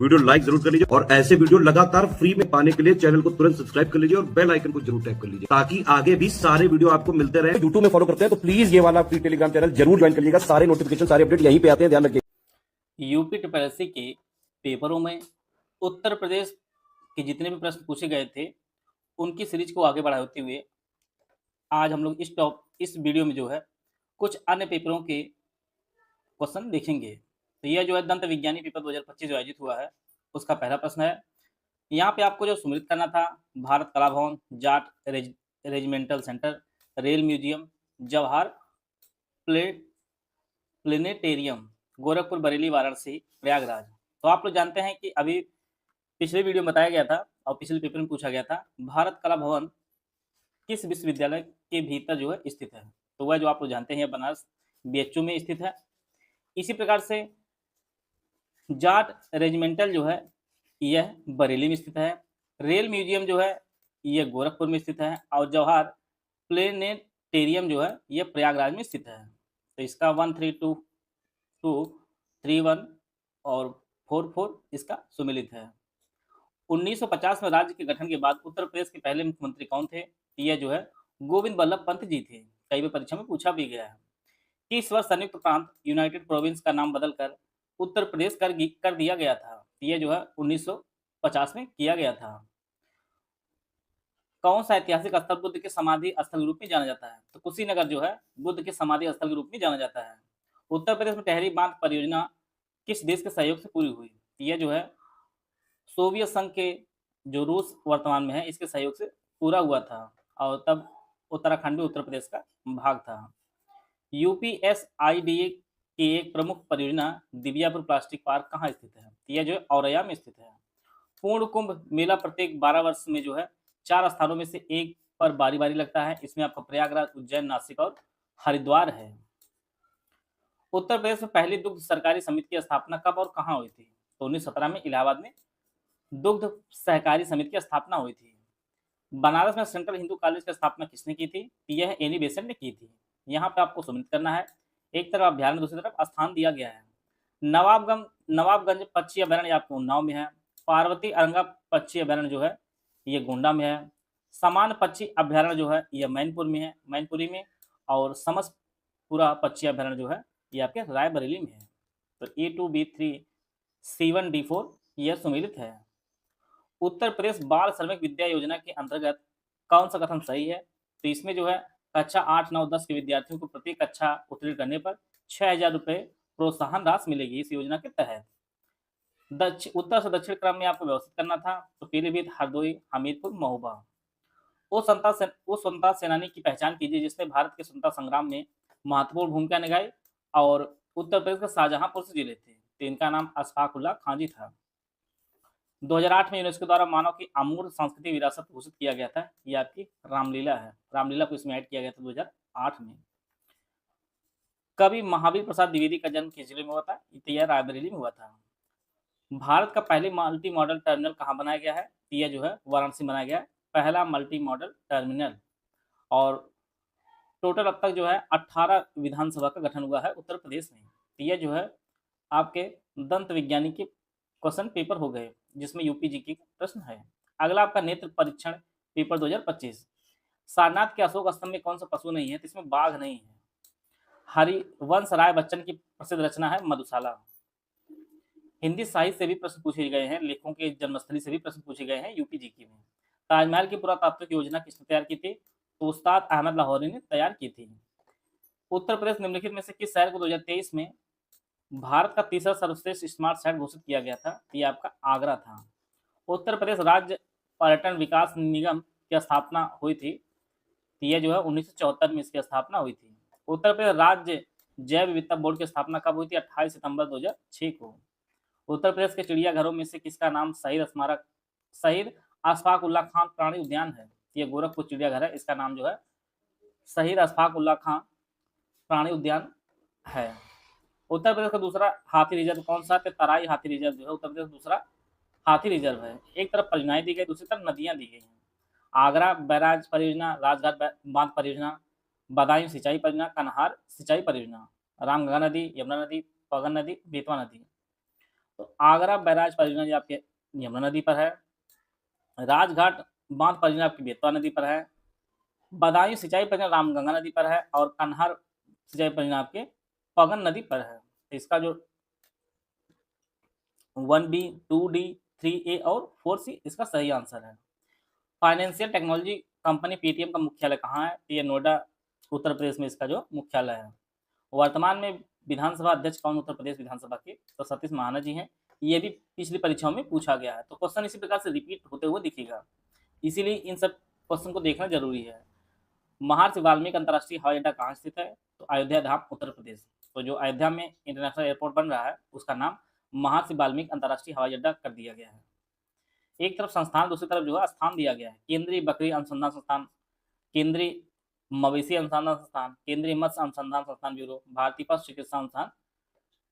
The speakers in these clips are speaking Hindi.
वीडियो लाइक जरूर कर लीजिए और ऐसे वीडियो लगातार फ्री में पाने के लिए चैनल को तुरंत सब्सक्राइब कर लीजिए और बेल आइकन को जरूर टैप कर लीजिए ताकि आगे भी सारे वीडियो आपको मिलते रहे। यूट्यूब में फॉलो करते हैं तो प्लीज ये वाला फ्री टेलीग्राम चैनल जरूर ज्वाइन कर लीजिएगा। सारे नोटिफिकेशन सारे अपडेट यहीं पे आते हैं, ध्यान रखिए। यूपी ट्रिपलएससी के पेपरों में उत्तर प्रदेश के जितने भी प्रश्न पूछे गए थे उनकी सीरीज को आगे बढ़ाते हुए आज हम लोग इस वीडियो में जो है कुछ अन्य पेपरों के क्वेश्चन देखेंगे। तो यह जो है दंत विज्ञानी पेपर 2025 जो आयोजित हुआ है उसका पहला प्रश्न है। यहाँ पे आपको जो सम्मिलित करना था भारत कला भवन, Jat regimental centre, rail museum, Jawahar planetarium, Gorakhpur, Bareilly, Varanasi, Prayagraj. तो आप लोग जानते हैं कि अभी पिछले वीडियो में बताया गया था और पिछले पेपर में पूछा गया था भारत कला भवन किस विश्वविद्यालय के भीतर जो है स्थित है। तो वह जो आप लोग जानते हैं बनारस बीएचयू में स्थित है। इसी प्रकार से जाट रेजिमेंटल जो है यह बरेली में स्थित है, रेल म्यूजियम जो है यह गोरखपुर में स्थित है और जवाहर प्लेनेटेरियम जो है यह प्रयागराज में स्थित है। तो इसका 1 3 2 2 3 1 और 4 4 इसका सुमेलित है। 1950 में राज्य के गठन के बाद उत्तर प्रदेश के पहले मुख्यमंत्री कौन थे? यह जो है गोविंद बल्लभ पंत जी थे। कई बार परीक्षा में पूछा भी गया है। किस वर्ष संयुक्त प्रांत यूनाइटेड प्रोविंस का नाम बदलकर उत्तर प्रदेश कर दिया गया था? यह जो है 1950 में किया गया था। कौन सा ऐतिहासिक स्थल बुद्ध के समाधि स्थल के रूप में जाना जाता है? तो कुशीनगर जो है बुद्ध के समाधि स्थल के रूप में जाना जाता है। उत्तर प्रदेश में टहरी बांध परियोजना किस देश के सहयोग से पूरी हुई? यह जो है सोवियत संघ के जो रूस वर्तमान में है इसके सहयोग से पूरा हुआ था और तब उत्तराखंड भी उत्तर प्रदेश का भाग था। यूपीएसआईडीए की एक प्रमुख परियोजना दिव्यापुर प्लास्टिक पार्क कहाँ स्थित है? यह जो है औरैया में स्थित है। पूर्ण कुंभ मेला प्रत्येक 12 वर्ष में जो है 4 स्थानों में से एक पर बारी बारी लगता है। इसमें आपका प्रयागराज, उज्जैन, नासिक और हरिद्वार है। उत्तर प्रदेश में पहली दुग्ध सरकारी समिति की स्थापना कब और कहाँ हुई थी? तो 1917 में इलाहाबाद में दुग्ध सहकारी समिति की स्थापना हुई थी। बनारस में सेंट्रल हिंदू कॉलेज की स्थापना किसने की थी? यह एनी बेसेंट ने की थी। यहाँ पे आपको सम्मिलित करना है। एक तरफ अभ्यारण्य, दूसरी तरफ स्थान दिया गया है। नवाबगंज पक्षी अभ्यारण्य आपको उन्नाव में है। पार्वती अरंगा पक्षी अभ्यारण्य जो है ये गोंडा में है। समान पक्षी अभ्यारण्य जो है यह मैनपुरी में और समसपुरा पक्षी अभ्यारण्य जो है ये आपके रायबरेली में है। तो A2 B3 C1 D4 यह सुमेलित है। उत्तर प्रदेश बाल श्रमिक विद्या योजना के अंतर्गत कौन सा कथन सही है? तो इसमें जो है कक्षा 8, 9, 10 के विद्यार्थियों को प्रति कक्षा उत्तीर्ण करने पर 6,000 रुपये प्रोत्साहन राशि मिलेगी इस योजना के तहत। उत्तर से दक्षिण क्रम में आपको व्यवस्थित करना था। तो पीलीभीत, हरदोई, हमीरपुर, महोबा। उस स्वतंत्रता सेनानी की पहचान कीजिए जिसने भारत के स्वतंत्रता संग्राम में महत्वपूर्ण भूमिका निभाई और उत्तर प्रदेश के शाहजहांपुर से जिले थे। तो इनका नाम अशफाक उल्लाह खां जी था। 2008 में यूनेस्को द्वारा मानव की अमूर्त सांस्कृतिक विरासत घोषित किया गया था। ये आपकी रामलीला है। रामलीला को इसमें ऐड किया गया था 2008 में। कवि महावीर प्रसाद द्विवेदी का जन्म किस जिले में हुआ था? यह रायबरेली में हुआ था। भारत का पहले मल्टी मॉडल टर्मिनल कहाँ बनाया गया है? यह जो है वाराणसी बनाया गया है, पहला मल्टी मॉडल टर्मिनल। और टोटल अब तक जो है 18 विधानसभा का गठन हुआ है उत्तर प्रदेश में। यह जो है आपके दंत विज्ञानी के क्वेश्चन पेपर हो गए जिसमें यूपी जीके का प्रश्न है। अगला आपका नेत्र परीक्षण पेपर 2025। सारनाथ के अशोक स्तंभ में कौन सा पशु नहीं है? तो इसमें बाघ नहीं है। हरिवंश राय बच्चन की प्रसिद्ध रचना है मधुशाला। हिंदी साहित्य से भी प्रश्न पूछे गए हैं, लेखकों के जन्मस्थली से भी प्रश्न पूछे गए हैं यूपी जीके में। ताजमहल की पुरातात्विक योजना किसने तैयार की थी? तो उस्ताद अहमद लाहौरी ने तैयार की थी। उत्तर प्रदेश निम्नलिखित में से किस शहर को 2023 में भारत का तीसरा सर्वश्रेष्ठ स्मार्ट शहर घोषित किया गया था? ये आपका आगरा था। उत्तर प्रदेश राज्य पर्यटन विकास निगम की स्थापना हुई थी। यह जो है 1974 में इसकी स्थापना हुई थी। उत्तर प्रदेश राज्य जैव विविधता बोर्ड की स्थापना कब हुई थी? 28 सितंबर 2006 को। उत्तर प्रदेश के चिड़ियाघरों में से किसका नाम शहीद अशफाक उल्लाह खां प्राणी उद्यान है? यह गोरखपुर चिड़ियाघर है, इसका नाम जो है शहीद अशफाक उल्लाह खां प्राणी उद्यान है। उत्तर प्रदेश का दूसरा हाथी रिजर्व कौन सा है? तराई हाथी रिजर्व जो है उत्तर प्रदेश दूसरा हाथी रिजर्व है। एक तरफ परियोजनाएं दी गई, दूसरी तरफ नदियां दी गई हैं। आगरा बैराज परियोजना, राजघाट बांध परियोजना, बदायूं सिंचाई परियोजना, कन्हार सिंचाई परियोजना, रामगंगा नदी, यमुना नदी, पगन नदी, बेतवा नदी। तो आगरा बैराज परियोजना जो आपके यमुना नदी पर है, राजघाट बांध परियोजना आपकी बेतवा नदी पर है, बदायूं सिंचाई परियोजना रामगंगा नदी पर है और कन्हार सिंचाई परियोजना आपके पगन नदी पर है। तो इसका जो 1B, 2D, 3A और 4C इसका सही आंसर है। फाइनेंशियल टेक्नोलॉजी कंपनी पेटीएम का मुख्यालय कहाँ है? तो ये नोएडा उत्तर प्रदेश में इसका जो मुख्यालय है। वर्तमान में विधानसभा अध्यक्ष कौन उत्तर प्रदेश विधानसभा के? तो सतीश महाना जी हैं। ये भी पिछली परीक्षाओं में पूछा गया है, तो क्वेश्चन इसी प्रकार से रिपीट होते हुए दिखेगा, इसीलिए इन सब क्वेश्चन को देखना जरूरी है। महर्षि वाल्मीकि अंतर्राष्ट्रीय हवाई अड्डा कहाँ स्थित है? तो अयोध्या धाम उत्तर प्रदेश। तो जो अयोध्या में इंटरनेशनल एयरपोर्ट बन रहा है उसका नाम महर्षि वाल्मीकि अंतर्राष्ट्रीय हवाई अड्डा कर दिया गया है। एक तरफ संस्थान, दूसरी तरफ जो है स्थान दिया गया है। केंद्रीय बकरी अनुसंधान संस्थान, केंद्रीय मवेशी अनुसंधान संस्थान, केंद्रीय मत्स्य अनुसंधान संस्थान ब्यूरो, भारतीय पशु चिकित्सा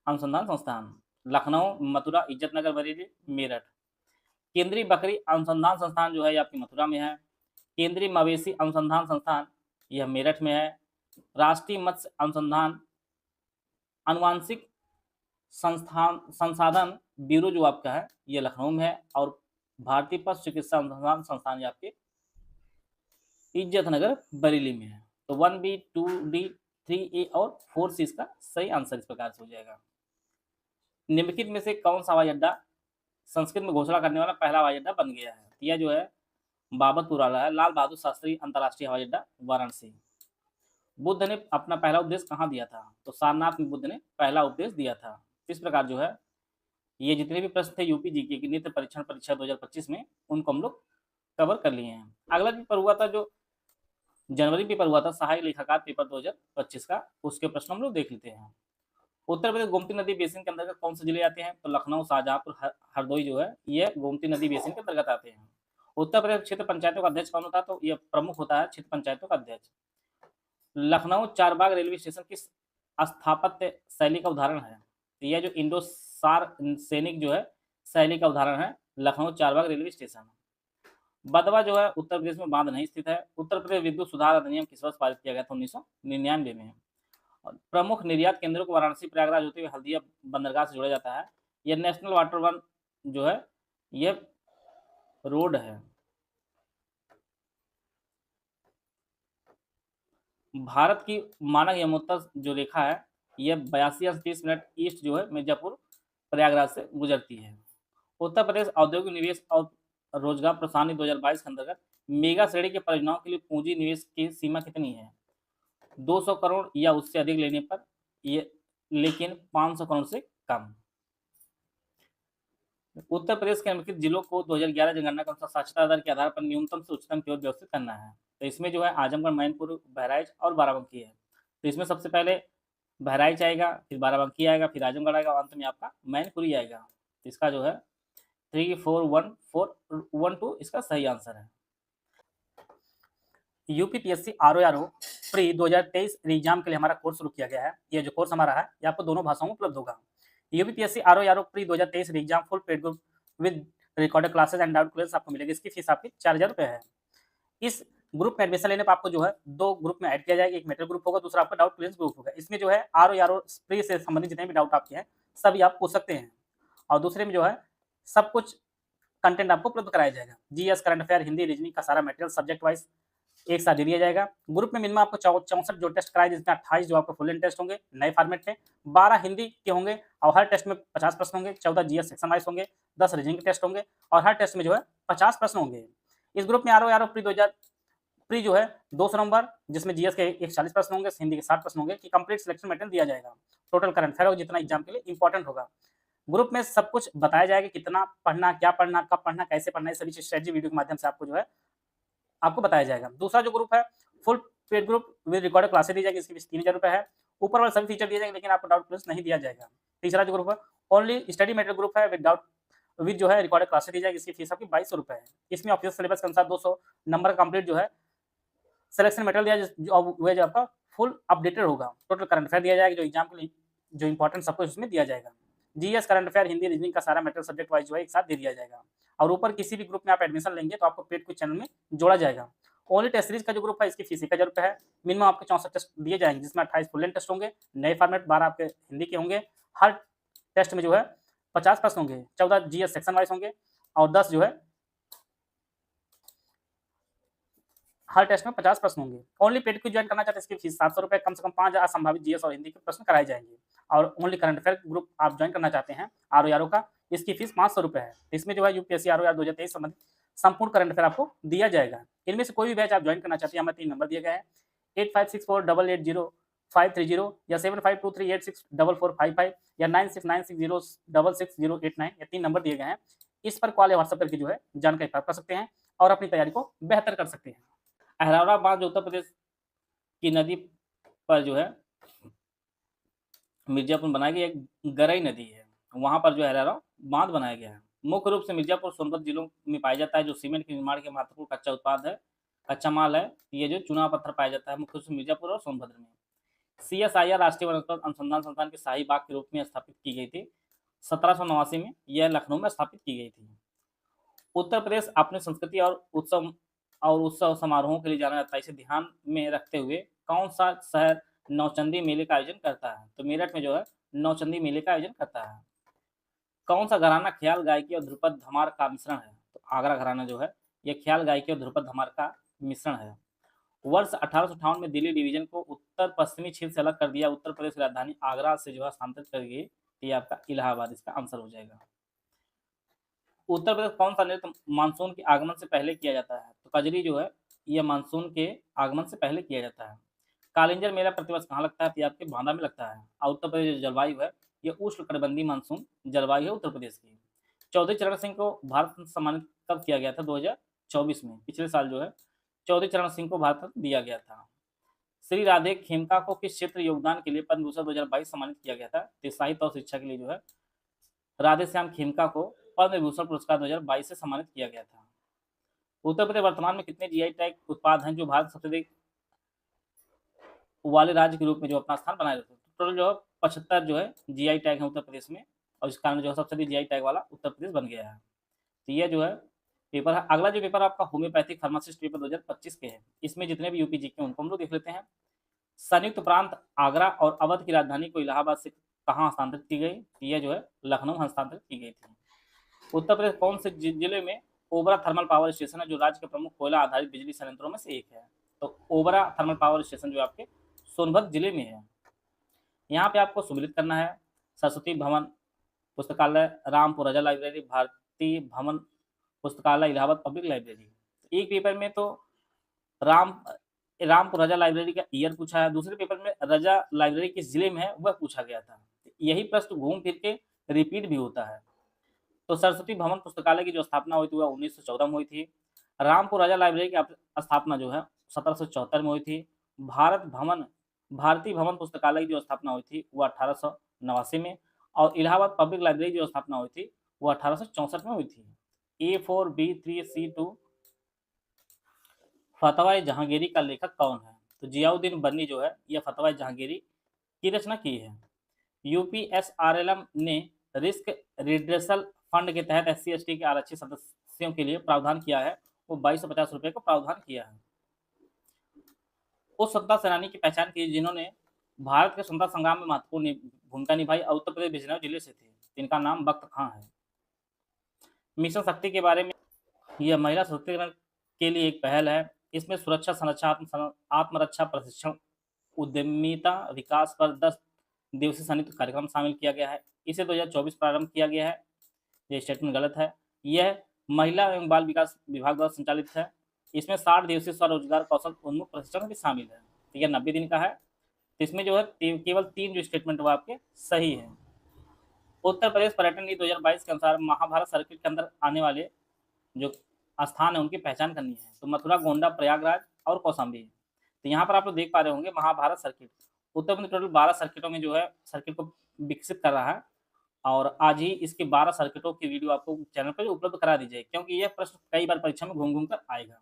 अनुसंधान संस्थान, लखनऊ, मथुरा, इज्जतनगर, बरेली, मेरठ। केंद्रीय बकरी अनुसंधान संस्थान जो है ये आपकी मथुरा में है। केंद्रीय मवेशी अनुसंधान संस्थान यह मेरठ में है। राष्ट्रीय मत्स्य अनुसंधान आनुवांशिक संसाधन ब्यूरो जो आपका है ये लखनऊ में है और भारतीय पशु चिकित्सा अनुसंधान संस्थान ये आपके इज्जतनगर बरेली में है। तो 1B, 2D, 3A और 4C इसका सही आंसर इस प्रकार से हो जाएगा। निम्नलिखित में से कौन सा हवाई अड्डा संस्कृत में घोषणा करने वाला पहला हवाई अड्डा बन गया है? यह जो है बाबतपुर वाला है, लाल बहादुर शास्त्री अंतर्राष्ट्रीय हवाई अड्डा वाराणसी। बुद्ध ने अपना पहला उपदेश कहाँ दिया था? तो सारनाथ में बुद्ध ने पहला उपदेश दिया था। इस प्रकार जो है ये जितने भी प्रश्न थे यूपी जीके की नित्य परीक्षण परीक्षा 2025 में उनको हम लोग कवर कर लिए हैं। अगला पेपर हुआ था जो जनवरी पेपर हुआ था सहायक लेखाकार पेपर 2025 का, उसके प्रश्न हम लोग देख लेते हैं। उत्तर प्रदेश गोमती नदी बेसिन के अंतर्गत कौन से जिले आते हैं? तो लखनऊ, शाहजहांपुर, हरदोई जो है ये गोमती नदी बेसिन के अंतर्गत आते हैं। उत्तर प्रदेश क्षेत्र पंचायतों का अध्यक्ष कौन होता है? तो ये प्रमुख होता है क्षेत्र पंचायतों का अध्यक्ष। लखनऊ चारबाग रेलवे स्टेशन किस स्थापत्य शैली का उदाहरण है? तो यह जो इंडो सार सैनिक जो है शैली का उदाहरण है लखनऊ चारबाग रेलवे स्टेशन। बदवा जो है उत्तर प्रदेश में बांध नहीं स्थित है। उत्तर प्रदेश विद्युत सुधार अधिनियम किस वर्ष पारित किया गया था? 1999 में। और प्रमुख निर्यात केंद्रों को वाराणसी, प्रयागराज होते हुए हल्दिया बंदरगाह से जोड़ा जाता है। यह नेशनल वाटर वन जो है यह रोड है। भारत की मानक यमोत्तर जो रेखा है यह 82.30 ईस्ट जो है मिर्जापुर प्रयागराज से गुजरती है। उत्तर प्रदेश औद्योगिक निवेश और रोजगार प्रोत्साहन 2022 के अंतर्गत मेगा श्रेणी की परियोजनाओं के लिए पूंजी निवेश की सीमा कितनी है? 200 करोड़ या उससे अधिक लेने पर ये, लेकिन 500 करोड़ से कम। उत्तर प्रदेश के निम्नलिखित जिलों को 2011 जनगणना के अनुसार साक्षरता दर के आधार पर न्यूनतम से उच्चतम की ओर व्यवस्थित करना है। तो इसमें जो है आजमगढ़, मैनपुर, बहराइच और बाराबंकी है। तो इसमें सबसे पहले बहराइच आएगा, फिर बाराबंकी आएगा, फिर आजमगढ़ आएगा और अंत में आपका मैनपुरी आएगा। तो इसका जो है 34112 इसका सही आंसर है। यूपीपीएससी आरओआरओ प्री 2023 एग्जाम के लिए हमारा कोर्स शुरू किया गया है। ये जो कोर्स हमारा है ये आपको दोनों भाषाओं में उपलब्ध होगा। UPPSC RORO pre 2023 exam full paid group with recorded classes and doubt clears आपको मिलेगी। इसकी फीस आपकी 4000 रुपये है। इस ग्रुप में एडमिशन लेने पर आपको जो है 2 ग्रुप में ऐड किया जाएगा, एक मेटल ग्रुप होगा, दूसरा आपका डाउट क्लियरेंस ग्रुप होगा। इसमें जो है आरओआरओ प्री से संबंधित जितने भी डाउट आपके हैं सभी आप पूछ सकते हैं और दूसरे में जो है सब कुछ कंटेंट आपको उपलब्ध कराया जाएगा। GS, current affair, Hindi, reasoning का सारा मटेरियल सब्जेक्ट वाइज एक साथ दे दिया जाएगा। ग्रुप में मिनिमम आपको 64 जो टेस्ट कराए, जिसमें 28 जो आपको फुल एंड टेस्ट होंगे नए फॉर्मेट में, 12 हिंदी के होंगे और हर टेस्ट में 50 प्रश्न होंगे, 14 जीएस सेक्शन वाइज होंगे, 10 रीजनिंग के टेस्ट होंगे और हर टेस्ट में जो है 50 प्रश्न होंगे। इस ग्रुप में आरओआरओ प्री जो है 200 नंबर, जिसमें जीएस के 140 प्रश्न होंगे, हिंदी के 60 प्रश्न होंगे की कंप्लीट सिलेक्शन मटेरियल दिया जाएगा। टोटल करंट अफेयर होगा जितना एग्जाम के लिए इंपॉर्टेंट होगा। ग्रुप में सब कुछ बताया जाएगा, कितना पढ़ना, क्या पढ़ना, कब पढ़ना, कैसे पढ़ना, सभी स्ट्रेटजी वीडियो के माध्यम से आपको जो है आपको बताया जाएगा। दूसरा जो ग्रुप है full paid group with recorded classes दी जाएगी, इसकी फीस 3000 रुपये है। ऊपर वाले सभी फीचर दिए जाएंगे लेकिन आपको डाउट क्लियरेंस नहीं दिया जाएगा। तीसरा जो ग्रुप है ओनली स्टडी मटेरियल ग्रुप है विद जो है रिकॉर्डेड क्लासेस दी जाएगी, इसकी फीस आपकी 2200 रुपये है। इसमें ऑफिशियल सिलेबस के अनुसार 200 नंबर कंप्लीट जो है सिलेक्शन मटेरियल दिया वह जो आपका फुल अपडेटेड होगा। टोटल करंट अफेयर दिया जाएगा, जो एग्जाम के लिए जो इंपॉर्टेंट सब कुछ उसमें दिया जाएगा। GS, current affair, Hindi, reasoning का सारा मटेरियल सब्जेक्ट वाइज जो है एक साथ दे दिया जाएगा। और ऊपर किसी भी ग्रुप में आप एडमिशन लेंगे तो आपको पेड क्विज चैनल में जोड़ा जाएगा। ओनली टेस्ट सीरीज का जो ग्रुप है इसकी फीस 1000 रुपये है। मिनिमम आपके 64 टेस्ट दिए जाएंगे, जिसमें 28 फुल लेंथ टेस्ट होंगे, नए फॉर्मेट 12 आपके हिंदी के होंगे। हर टेस्ट में जो है 50 प्रश्न होंगे, 14 जीएस सेक्शन वाइज होंगे और 10 जो है हर टेस्ट में 50 प्रश्न होंगे। ओनली पेड क्विज ज्वाइन करना चाहते हैं, इसकी फीस 700 रुपए, कम से कम 5 संभावित जीएस और हिंदी के प्रश्न कराए जाएंगे। और ओनली करंट अफेयर ग्रुप आप ज्वाइन करना चाहते हैं आरओ का, इसकी फीस 500 रुपए है। इसमें जो है यूपीएससी आरओ 2023 संबंधित संपूर्ण करंट अफेयर आपको दिया जाएगा। इनमें से कोई भी बैच आप ज्वाइन करना चाहते हैं, हमें 3 नंबर दिए गए हैं 8564880530 या 7523864455 या 9696066089 या 3 नंबर दिए गए हैं। इस पर कॉल या व्हाट्सएप करके जो है जानकारी प्राप्त कर सकते हैं और अपनी तैयारी को बेहतर कर सकते हैं। अहरौरा बांध जो उत्तर प्रदेश की नदी पर जो है मिर्जापुर बनाई गई एक गरई नदी है, वहां पर जो है अहरौरा बांध बनाया गया है। मुख्य रूप से मिर्जापुर सोनभद्र जिलों में पाया जाता है, जो सीमेंट के निर्माण के महत्वपूर्ण कच्चा उत्पाद है, कच्चा माल है। ये जो चूना पत्थर पाया जाता है मुख्य रूप से मिर्जापुर और सोनभद्र में। CSIR राष्ट्रीय वनस्पति अनुसंधान संस्थान के शाही बाग के रूप में स्थापित की गई थी 1789 में, यह लखनऊ में स्थापित की गई थी। उत्तर प्रदेश अपनी संस्कृति और उत्सव समारोहों के लिए जाना जाता है। इसे ध्यान में रखते हुए कौन सा शहर नौचंदी मेले का आयोजन करता है? तो मेरठ में जो है नौचंदी मेले का आयोजन करता है। कौन सा घराना ख्याल गायकी और ध्रुपद धमार का मिश्रण है? तो आगरा घराना जो है यह ख्याल गायकी और ध्रुपद धमार का मिश्रण है। वर्ष 1858 में दिल्ली डिवीजन को उत्तर पश्चिमी क्षेत्र से अलग कर दिया। उत्तर प्रदेश की राजधानी आगरा से जो है स्थानांतरित कर गई, ये आपका इलाहाबाद इसका आंसर हो जाएगा। उत्तर प्रदेश कौन सा नृत्य मानसून के आगमन से पहले किया जाता है? तो कजरी जो है यह मानसून के आगमन से पहले किया जाता है। कालिंजर मेला प्रतिवर्ष कहाँ लगता है? तो आपके बांदा में लगता है। और उत्तर प्रदेश जो जलवायु है यह उष्णकटिबंधीय मानसून जलवायु है उत्तर प्रदेश की। चौधरी चरण सिंह को भारत रत्न सम्मानित कब किया गया था? 2024 में, पिछले साल जो है चौधरी चरण सिंह को भारत रत्न दिया गया था। श्री राधे खेमका को किस क्षेत्र योगदान के लिए पद्म भूषण 2022 सम्मानित किया गया था? तो साहित्य और शिक्षा के लिए जो है राधे श्याम खेमका को पद्म भूषण पुरस्कार 2022 से सम्मानित किया गया था। उत्तर प्रदेश वर्तमान में कितने जीआई टैग उत्पाद हैं जो भारत सबसे अधिक वाले राज्य के रूप में जो अपना स्थान बनाए रखते हैं? टोटल जो है 75 जो है जीआई टैग है उत्तर प्रदेश में, और इस कारण जो है सबसे अधिक जीआई टैग वाला उत्तर प्रदेश बन गया है। तो यह जो है पेपर है। अगला जो पेपर आपका होम्योपैथिक फार्मासिस्ट पेपर 2025 के है, इसमें जितने भी यूपी जीके उनको हम लोग देख लेते हैं। संयुक्त प्रांत आगरा और अवध की राजधानी को इलाहाबाद से कहाँ हस्तांतरित की गई? यह जो है लखनऊ हस्तांतरित की गई थी। उत्तर प्रदेश कौन से जिले में ओबरा थर्मल पावर स्टेशन है जो राज्य के प्रमुख कोयला आधारित बिजली संयंत्रों में से एक है? तो ओबरा थर्मल पावर स्टेशन जो आपके सोनभद्र जिले में है। यहाँ पे आपको सुमिलित करना है सरस्वती भवन पुस्तकालय, रामपुर राजा लाइब्रेरी, भारतीय भवन पुस्तकालय, इलाहाबाद पब्लिक लाइब्रेरी। एक पेपर में तो रामपुर राजा लाइब्रेरी का ईयर पूछा है, दूसरे पेपर में राजा लाइब्रेरी किस जिले में है वह पूछा गया था। यही प्रश्न घूम फिर के रिपीट भी होता है। तो सरस्वती भवन पुस्तकालय की जो स्थापना हुई थी वह 1914 में हुई थी। रामपुर राजा लाइब्रेरी की स्थापना जो है 1774 में हुई थी। भारतीय भवन पुस्तकालय की जो स्थापना हुई थी वह 1889 में, और इलाहाबाद पब्लिक लाइब्रेरी की जो स्थापना हुई थी वह 1864 में हुई थी। A4B3C2 फतवा जहांगीरी का लेखक कौन है? तो जियाउद्दीन बन्नी जो है यह फतवा जहांगीरी की रचना की है। यूपीएसआरएलएम ने रिस्क रिड्रेसल फंड के तहत SC/ST के आरक्षित सदस्यों के लिए प्रावधान किया है, वो 2250 रुपए का प्रावधान किया है। उस स्वतंत्रता सेनानी की पहचान की जिन्होंने भारत के स्वतंत्रता संग्राम में महत्वपूर्ण भूमिका निभाई और उत्तर प्रदेश बिजनौर जिले से थे, जिनका नाम बख्त खां है। मिशन शक्ति के बारे में, यह महिला सशक्तिकरण के लिए एक पहल है। इसमें सुरक्षा, संरक्षा, आत्मरक्षा, प्रशिक्षण, उद्यमिता, विकास पर 10 दिवसीय संयुक्त कार्यक्रम शामिल किया गया है। इसे 2024 प्रारंभ किया गया है। यह स्टेटमेंट गलत है। यह महिला एवं बाल विकास विभाग द्वारा संचालित है। इसमें 60 दिवसीय स्वरोजगार कौशल उन्मुख प्रशिक्षण भी शामिल है। तो यह 90 दिन का है। तो इसमें जो है केवल 3 जो स्टेटमेंट वो आपके सही है। उत्तर प्रदेश पर्यटन नीति 2022 के अनुसार महाभारत सर्किट के अंदर आने वाले जो स्थान है उनकी पहचान करनी है। तो मथुरा, गोंडा, प्रयागराज और कौशाम्बी। तो यहाँ पर आप लोग देख पा रहे होंगे महाभारत सर्किट उत्तर प्रदेश टोटल 12 सर्किटों में जो है सर्किट को विकसित कर रहा है, और आज ही इसके 12 सर्किटों की वीडियो आपको चैनल पर उपलब्ध करा दी जाए, क्योंकि यह प्रश्न कई बार परीक्षा में घूम घूम कर आएगा।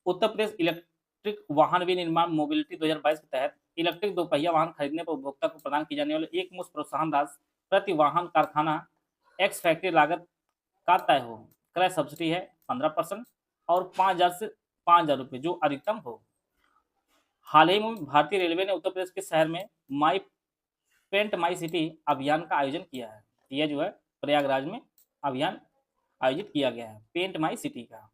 उत्तर प्रदेश इलेक्ट्रिक वाहन विनिर्माण मोबिलिटी 2022 के तहत इलेक्ट्रिक दोपहिया वाहन खरीदने पर उपभोक्ता को प्रदान की जाने वाले एक मुश्त प्रोत्साहन राशि प्रति वाहन कारखाना एक्स फैक्ट्री लागत का तय हो। क्रय सब्सिडी है 15% और 5000 से 5000 रुपये जो अधिकतम हो। हाल ही में भारतीय रेलवे ने उत्तर प्रदेश के शहर में माई पेंट माई सिटी अभियान का आयोजन किया है? यह जो है प्रयागराज में अभियान आयोजित किया गया है पेंट माई सिटी का।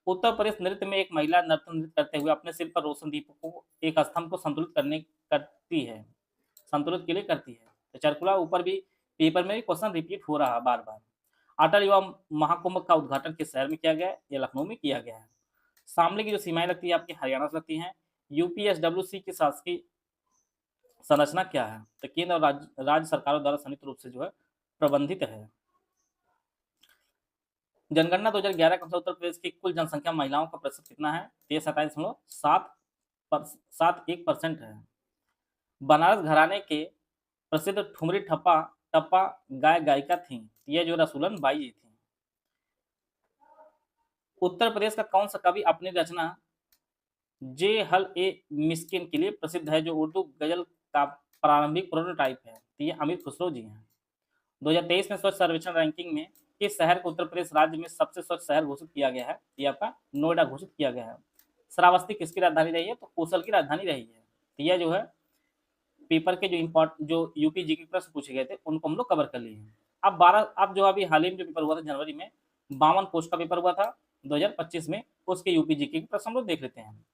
उत्तर प्रदेश नृत्य में एक महिला नृत्य करते हुए अपने सिर पर रोशन दीपक को एक स्तंभ को संतुलित के लिए करती है। तो चरकुला ऊपर भी पेपर में भी क्वेश्चन रिपीट हो रहा है बार बार। अटल युवा महाकुंभ का उद्घाटन किस शहर में किया गया है? या लखनऊ में किया गया है। सामने की जो सीमाएं लगती है आपकी हरियाणा से लगती हैं। यूपीएसडब्ल्यूसी की शासकीय संरचना क्या है? तो केंद्र और राज्य सरकारों द्वारा संयुक्त रूप से जो है प्रबंधित है। जनगणना 2011 के अनुसार उत्तर प्रदेश की कुल जनसंख्या महिलाओं का प्रतिशत कितना है? 37.71% है। बनारस घराने के प्रसिद्ध ठुमरी ठप्पा टप्पा गायिका थी? यह जो रसूलन बाई जी थी। उत्तर प्रदेश का कौन सा कवि अपनी रचना जे हल ए मिस्किन के लिए प्रसिद्ध है, जो उर्दू गजल का प्रारंभिक प्रोटोटाइप है? तो ये अमिर खुसरो जी हैं। 2023 में स्वच्छ सर्वेक्षण रैंकिंग में किस शहर को उत्तर प्रदेश राज्य में सबसे स्वच्छ शहर घोषित किया गया है? ये आपका नोएडा घोषित किया गया है। श्रावस्ती किसकी राजधानी रही है? तो कौशल की राजधानी रही है। तो यह जो है पेपर के जो यूपी जी के प्रश्न पूछे गए थे उनको हम लोग कवर कर लिए हैं। अब जो अभी हाल ही में जो पेपर हुआ था जनवरी में 52 पोस्ट का पेपर हुआ था 2025 में, उसके यूपी जी के प्रश्न हम लोग देख लेते हैं।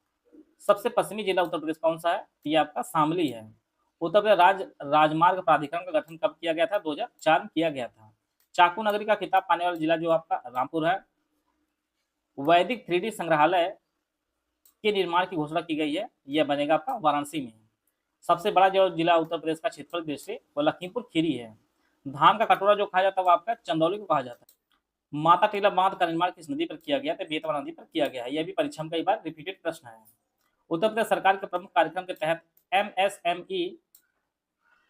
सबसे पश्चिमी जिला उत्तर प्रदेश कौन सा है? ये आपका शामली है। उत्तर प्रदेश राजमार्ग प्राधिकरण का गठन कब किया गया था? 2004 में किया गया था। चाकू नगरी का खिताब पाने वाला जिला जो आपका रामपुर है। वैदिक 3D संग्रहालय के निर्माण की घोषणा की गई है, यह बनेगा आपका वाराणसी में। सबसे बड़ा जो जिला उत्तर प्रदेश का क्षेत्रफल दृष्टि वो लखीमपुर खीरी है। धान का कटोरा जो खाया जाता है वो आपका चंदौली को कहा जाता है। माता टीला बांध का निर्माण किस नदी पर किया गया? तो बेतवा नदी पर किया गया है। यह भी परीक्षा में कई बार रिपीटेड प्रश्न है। उत्तर प्रदेश सरकार के प्रमुख कार्यक्रम के तहत MSME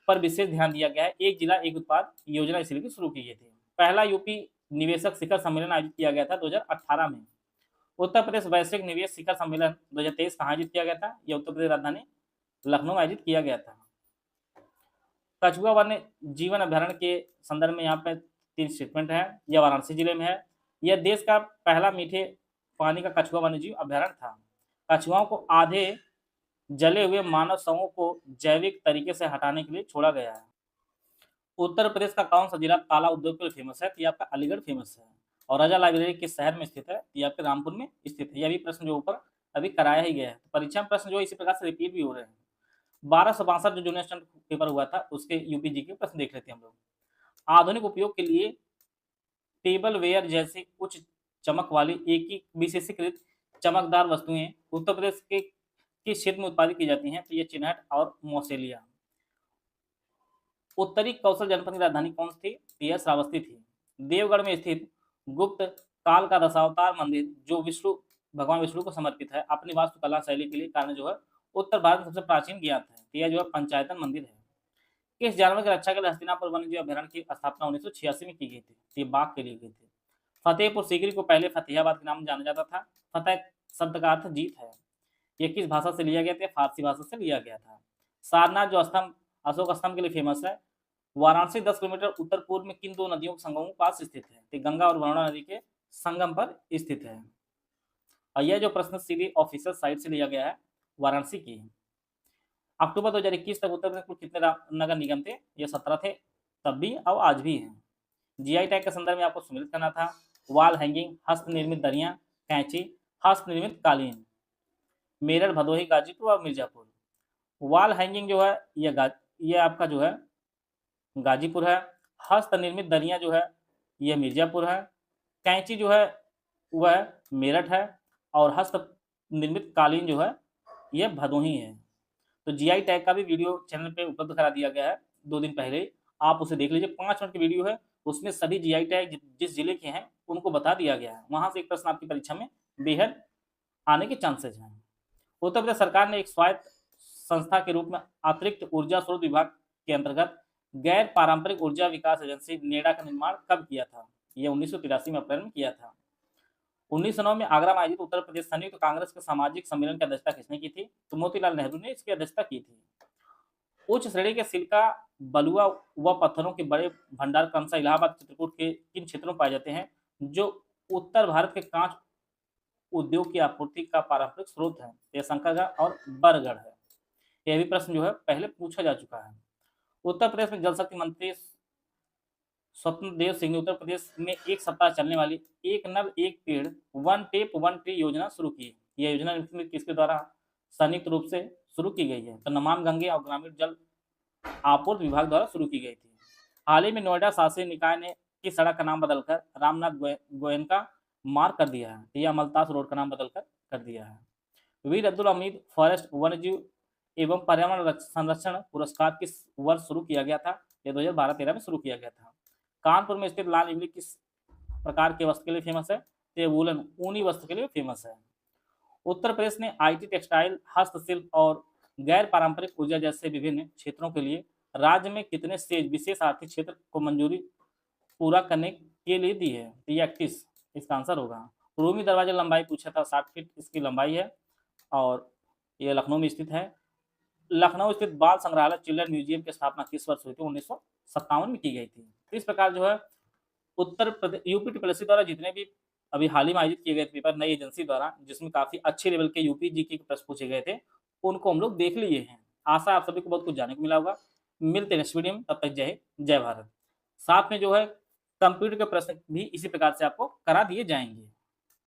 पर विशेष ध्यान दिया गया है। एक जिला एक उत्पाद योजना इसलिए शुरू की गई थी। पहला यूपी निवेशक शिखर सम्मेलन आयोजित किया गया था 2018 में। उत्तर प्रदेश वैश्विक निवेश शिखर सम्मेलन 2023 कहाँ आयोजित किया गया था? यह उत्तर प्रदेश राजधानी लखनऊ में आयोजित किया गया था। कछुआ वन्य जीवन अभ्यारण्य के संदर्भ में यहाँ पे 3 स्टेटमेंट है। यह वाराणसी जिले में है। यह देश का पहला मीठे पानी का कछुआ वन्य जीव अभ्यारण्य था। कछुआओं को आधे जले हुए मानव शवों को जैविक तरीके से हटाने के लिए छोड़ा गया है। उत्तर प्रदेश का कौन सा जिला ताला उद्योग के लिए फेमस है? तो ये आपका अलीगढ़ फेमस है। और राजा लाइब्रेरी किस शहर में स्थित है? ये आपके रामपुर में स्थित है। यह भी प्रश्न जो ऊपर अभी कराया ही गया है। तो परीक्षा में प्रश्न जो इसी प्रकार से रिपीट भी हो रहे हैं। 1262 जो जूनियर स्टैंडर्ड पेपर हुआ था उसके यूपी जी के प्रश्न देख लेते हैं हम लोग। आधुनिक उपयोग के लिए टेबल वेयर जैसी उच्च चमक वाली एक ही विशेषीकृत चमकदार वस्तुएं उत्तर प्रदेश के किस क्षेत्र में उत्पादित की जाती हैं? तो ये चिनहट और मौसेलिया। उत्तरी कौशल जनपद की राजधानी कौन सी थी? यह श्रावस्ती थी। देवगढ़ में स्थित गुप्त काल का दशावतार मंदिर जो भगवान विष्णु को समर्पित है, अपनी वास्तुकला शैली के लिए कारण जो है उत्तर भारत में सबसे प्राचीन ज्ञात है। तो यह जो है पंचायतन मंदिर है। किस जानवर की रक्षा के लिए हस्तिनापुर वन्यजीव अभ्यारण्य की स्थापना 1986 में की गई थी? ये बाघ के लिए गई थी। फतेहपुर सीकरी को पहले फतेहाबाद के नाम जाना जाता था। फतेह शब्द का अर्थ जीत है। यह किस भाषा से लिया गया था? फारसी भाषा से लिया गया था। सारनाथ जो स्तंभ अशोक स्तंभ के लिए फेमस है। वाराणसी 10 किलोमीटर उत्तर पूर्व में किन 2 नदियों के संगमों के पास स्थित है? तो गंगा और वरुणा नदी के संगम पर स्थित है। और यह जो प्रश्न सीधे ऑफिशियल साइट से लिया गया है वाराणसी की। अक्टूबर 2021 तक उत्तर प्रदेश में कितने नगर निगम थे? ये 17 थे, तब भी और आज भी हैं। जीआई टैग के संदर्भ में आपको सम्मिलित करना था। वॉल हैंगिंग, हस्त निर्मित दरियां, कैंची, हस्त निर्मित कालीन। मेरठ, भदोही, गाजीपुर और मिर्जापुर। वॉल हैंगिंग जो है ये आपका जो है गाजीपुर है। हस्त निर्मित दरियां जो है यह मिर्जापुर है। कैंची जो है वह मेरठ है। और हस्त निर्मित कालीन जो है यह भदोही है। तो जीआई टैग का भी वीडियो चैनल पे उपलब्ध करा दिया गया है 2 दिन पहले, आप उसे देख लीजिए। 5 मिनट की वीडियो है, उसमें सभी जीआई टैग जिस जिले के हैं उनको बता दिया गया है। वहां से एक प्रश्न आपकी परीक्षा में बेहद आने के चांसेस हैं। उत्तर प्रदेश सरकार ने एक स्वायत्त संस्था के रूप में अतिरिक्त ऊर्जा स्रोत विभाग के अंतर्गत गैर पारंपरिक ऊर्जा विकास एजेंसी नेडा का निर्माण कब किया था? यह 1983 में अप्रैल में किया था। 1909 में आगरा में आयोजित उत्तर प्रदेश संयुक्त कांग्रेस के सामाजिक सम्मेलन की अध्यक्षता किसने की थी? तो मोतीलाल नेहरू ने इसकी अध्यक्षता की थी। उच्च श्रेणी के सिल्का, बलुआ व पत्थरों के बड़े भंडार क्रमशः इलाहाबाद, चित्रकूट के किन क्षेत्रों में पाए जाते हैं जो उत्तर भारत के कांच उद्योग की आपूर्ति का पारंपरिक स्रोत है? यह शंकरगढ़ और बरगढ़ है। यह भी प्रश्न जो है पहले पूछा जा चुका है। उत्तर प्रदेश में जल शक्ति मंत्री स्वतंत्र देव सिंह ने उत्तर प्रदेश में एक सप्ताह चलने वाली एक नल एक पेड़ वन टेप वन ट्री योजना शुरू की। यह योजना किसके द्वारा संयुक्त रूप से शुरू की गई है? तो नमामि गंगे और ग्रामीण जल आपूर्ति विभाग द्वारा शुरू की गई थी। हाल ही में नोएडा शासी निकाय ने की सड़क का नाम बदलकर रामनाथ गोयनका मार्ग कर दिया है। तो यह अमलतास रोड का नाम बदलकर कर दिया है। वीर अब्दुल हमीद फॉरेस्ट वन्यजीव एवं पर्यावरण संरक्षण पुरस्कार किस वर्ष शुरू किया गया था? यह 2012-13 में शुरू किया गया था। कानपुर में स्थित लाल इमली किस प्रकार के वस्त्र के लिए फेमस है? तो ये वूलन ऊनी वस्त्र के लिए फेमस है। उत्तर प्रदेश ने आईटी, टेक्सटाइल, हस्तशिल्प और गैर पारंपरिक ऊर्जा जैसे विभिन्न क्षेत्रों के लिए राज्य में कितने स्टेज विशेष आर्थिक क्षेत्र को मंजूरी पूरा करने के लिए दी है? तो ये 31 इसका आंसर होगा। रूमी दरवाजा लंबाई पूछा था, 60 फीट इसकी लंबाई है और यह लखनऊ में स्थित है। लखनऊ स्थित बाल संग्रहालय चिल्ड्रन म्यूजियम की स्थापना किस वर्ष हुई थी? 1957 में की गई थी। इस प्रकार जो है उत्तर प्रदेश यूपी टीपीएससी द्वारा जितने भी अभी हाल ही में आयोजित किए गए पेपर नई एजेंसी द्वारा, जिसमें काफी अच्छे लेवल के यूपी जीके के प्रश्न पूछे गए थे, उनको हम लोग देख लिए हैं। आशा आप सभी को बहुत कुछ जानने को मिला होगा। मिलते हैं नेक्स्ट वीडियो में, तब तक जय हिंद जय भारत। साथ में जो है कंप्यूटर के प्रश्न भी इसी प्रकार से आपको करा दिए जाएंगे।